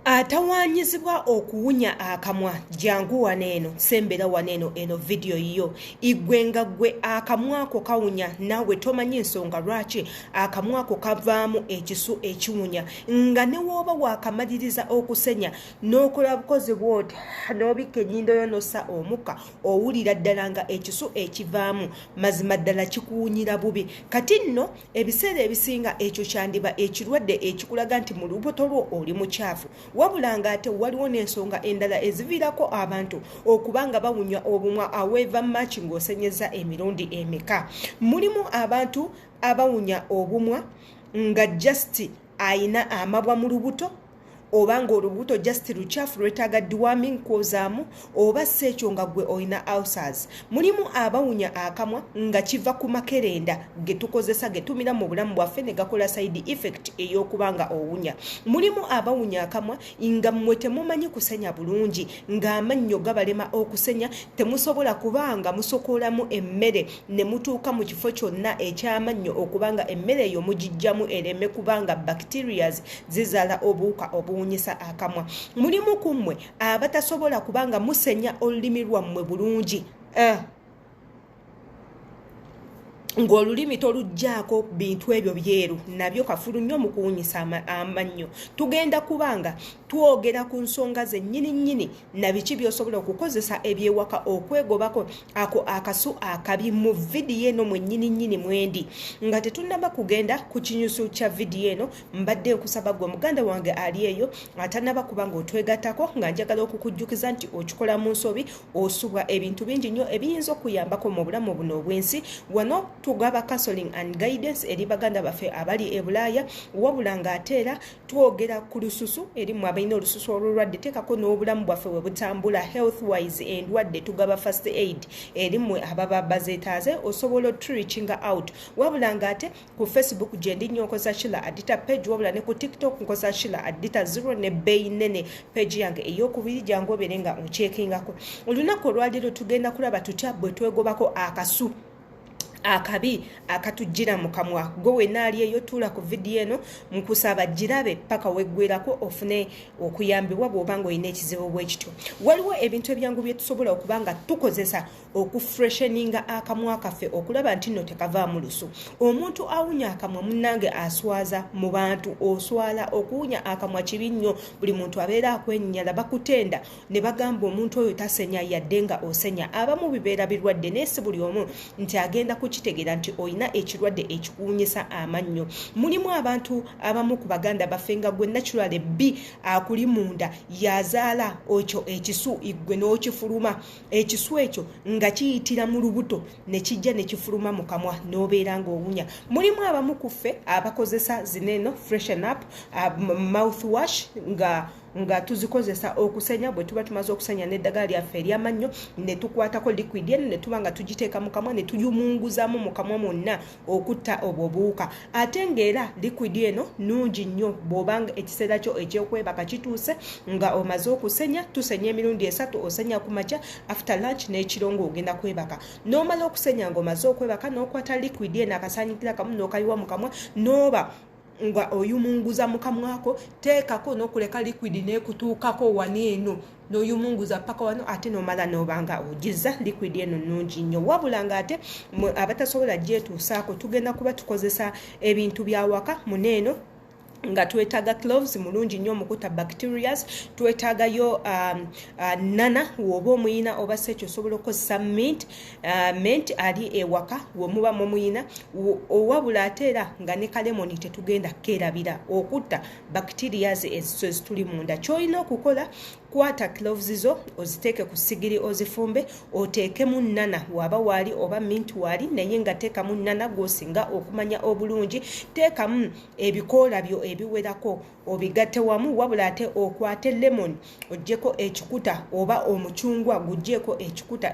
Atawanyizibwa okuwunya akamwa jangu waneeno sembera waneeno eno video yo igwenga gwe akamwako kawunya nawe tomanyi ensonga lwaki akamwako kavaamu ekisu ekiwunya nga ne woba wakamaliriza okusenya n'okola bukozi bwoti n'obika ennyindo yo n'ossa omukka owulira ddala nga ekisu ekivaamu mazima ddala kikuwunyira bubi kati nno ebiseera ebisinga ekyo kyandiba ekirwadde ekikulaga nti mu lubuto lwo oli mukyafu wabulanga ate waliwo n'ensonga endala eziviirako abantu okubanga bawunya obumwa aweeva machi ng'osenyeza emirundi emeka. Mulimu abantu abawunya obumwa nga just ayina amabwa mu lubuto obanga olubuto just luchafu lwetaaga deworming kwozaamu oba si ekyo nga gwe olina ulcers. Mulimu abawunya akamwa nga kiva ku makerenda ge tukozesa ge tumira mu bulamu bwaffe ne gakola side effect ey'okubanga owunya. Mulimu abawunya akamwa nga mmwe temumanyi kusenya bulungi ng'amannyo gabalema okusenya temusobola kubanga musokoolamu emmere ne mutuuka mu kifo kyonna eky'amannyo okubanga emmere eyo mugijjamu ereme kubanga bacterias zizaala obuwuka obuwunyisa akamwa. Mulimu kummwe abatasobola kubanga musenya olulimi lwammwe bulungi ng'olulimi tolugjaako bintu ebyo byeru nabyo kafulu nnyo mu kuwunyisa amannyo. Tugenda kubanga twogera ku nsonga ze nnyini na biki by'osobola okukozesa ebyewaka okwegobako ako akasu akabi mu vidiyo eno mwe nnyini mwendi. Nga tetunnaba kugenda ku kinyusu kya vidiyo eno mbadde okusaba gwe muganda wange ali eyo atanaba kubanga otwegattako nga njagala okukujjukiza nti okikola mu nsobi osubwa ebintu bingi nnyo ebiyinza okuyambako mu bulamu buno obwensi. Wano tugaba counseling and guidance eri baganda baffe abali e Bulaaya wabula ng'ateera twogera ku lususu eri mu abalina olususu olw'olwadde teekako n'obulamu bwaffe bwe butambula health wise endwadde tugaba first aid eri mmwe ababa bazeetaaze osobola otureachinga out wabula ng'ate ku Facebook gye ndi nnyo nkoza Shila Adita page wabula ne ku TikTok nkoza Shila Adita 0 ne bbeeyi nnene page yange ey'okubiri jangu obeere nga onkyekingako. Olunaku olwaliro tugenda kulaba tutya bwe twegobako akasu akabi akatujjira mu kamwa. Gwe wenna ali eyo tuula ku vidiyo eno nkusaba girabe paka weggwerako ofune okuyambibwa bw'obanga olina ekizibu bwe kityo. Waliwo ebintu ebyangu bye tusobola okubanga tukozesa okufresheninga akamwa kaffe okulaba nti nno tekavaamu lusu. Omuntu awunya akamwa munnange aswaza mu bantu oswala okuwunya akamwa kibi nnyo buli muntu abeera akwennyala bakutenda ne bagamba omuntu oyo tasenya yadde nga osenya. Abamu bibeera birwadde naye si buli omu nti agenda kitegeera nti olina ekirwadde ekikuwunyisa amannyo. Mulimu abantu abamu ku baganda baffe nga gwe naturally B akuli munda yazaala ekyo ekisu igwe n'okifuluma ekisu ekyo nga kiyitira mu lubuto ne kijja ne kifuluma mu kamwa n'obeera ng'owunya. Mulimu abamu ku ffe abakozesa zineno freshen up mouthwash nga tuzikozesa okusenya bwe tuba tumaze okusenya n'eddagala lyaffe ery'amannyo ne tukwatako liquid eno ne tuba nga tugiteeka mu kamwa ne tuyumunguzaamu mu kamwa mwonna okutta obwo obuwuka. Ate ng'era liquid eno nnungi nnyo bw'obanga ekiseera kyo ekyokwebaka kituuse nga omaze okusenya tusenya emirundi 3 osenya ku makya after lunch n'ekiro ng'ogenda kwebaka. N'omala okusenya ng'omaze okwebaka n'okwata liquid eno akasaanyikira kamu n'okayiwa mu kamwa n'oba nga oyumunguza mu kamwako teekako n'okuleka liquid n'ekutuukako wani eno n'oyumunguza paka wano ate n'omala n'obanga ogiza liquid eno nnungi nnyo. Wabula ng'ate abatasobola gyetuusaako tugenda kuba tukozesa ebintu bya waka muneeno nga twetaaga cloves mulungi nnyo mukuta bacterias, twetaagayo nana woba omuyina oba si ekyo osobola okukozesa mint ali ewaka womuba mumuyina owabula ate era nga ne kalemoni tetugenda kerabira okutta bacterias ezituli munda. Ky'olina okukola kwata cloves zo oziteeke ku sigiri ozifumbe oteekemu nana waba waali oba mint waali naye nga teekamu nana gwosinga okumanya obulungi teekamu ebikoola byo ebiwerako obigatte wamu wabula ate okwate lemon oggyeko ekikuta oba omucungwa guggyeko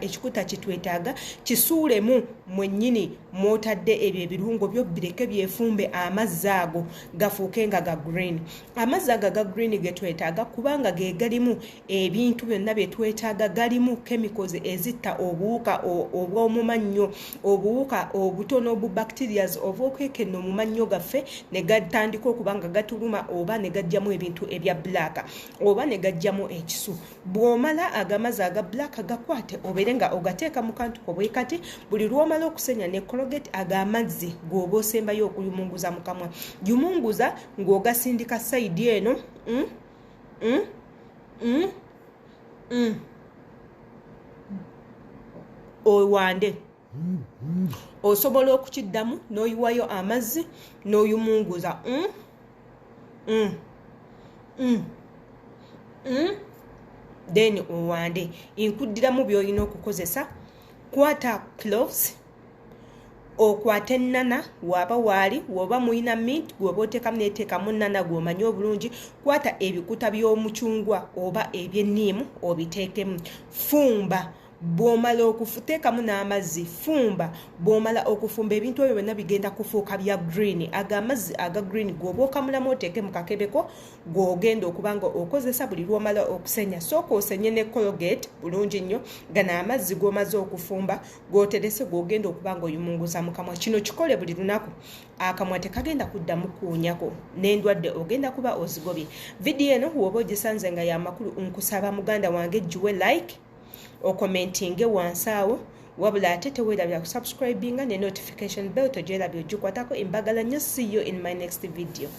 ekikuta kitwetaaga kisuulemu mwennyini mwotadde ebyo ebirungo byo bireke byefumbe amazzi ago gafuuke nga ga green. Amazzi ago ga green ge twetaaga kubanga ge galimu ebintu byonna bye twetaaga galimu chemicals ezitta obuwuka obw'omumannyo obuwuka obutono obu bacterias obw'okwekenna mu mannyo gaffe ne gatandika okuba nga gatuluma oba ne gajjamu ebintu ebya black oba ne gajjamu ekisu. Bw'omala agamazi aga black gakwate obeere nga ogateeka mu kantu obwekati buli lw'omala okusenya ne Colgate ag'amazzi g'oba osembayo okuyumunguza mu kamwa yumunguza ng'ogasindika sayidi eno owande osobola okukiddamu n'oyiwayo amazzi n'oyumunguza then owande inkuddiramu by'olina okukozesa. Kwata cloves okwate nnana waba waali woba muyina mint gwoba oteekamu neteekamu nnana gw'omanyi obulungi. Kwata ebikuta by'omucungwa oba eby'enniimu obiteekemu. Fumba bw'omala okuteekamu n'amazzi. Fumba bw'omala okufumba ebintu ebyo byonna bigenda kufuuka bya green. Ag'amazzi aga green gwoba okamulamu oteeke mu kakebeko gw'ogenda okuba nga okozesa buli lw'omala okusenya. Sooka osenye ne Colgate bulungi nnyo gano amazzi g'omaze okufumba g'oterese gw'ogenda okuba nga oyumunguza mu kamwa. Kino kikole buli lunaku akamwa tekagenda kuddamu kuwunyako n'endwadde ogenda kuba ozigobye. Vidiyo eno woba ogisanze nga y'amakulu nkusaba muganda wange giwe like okomentinge wansi awo wabula ate teweerabira kusubscribinga ne notification bell togyerabya ogikwatako. Embagala nnyo. See you in my next video.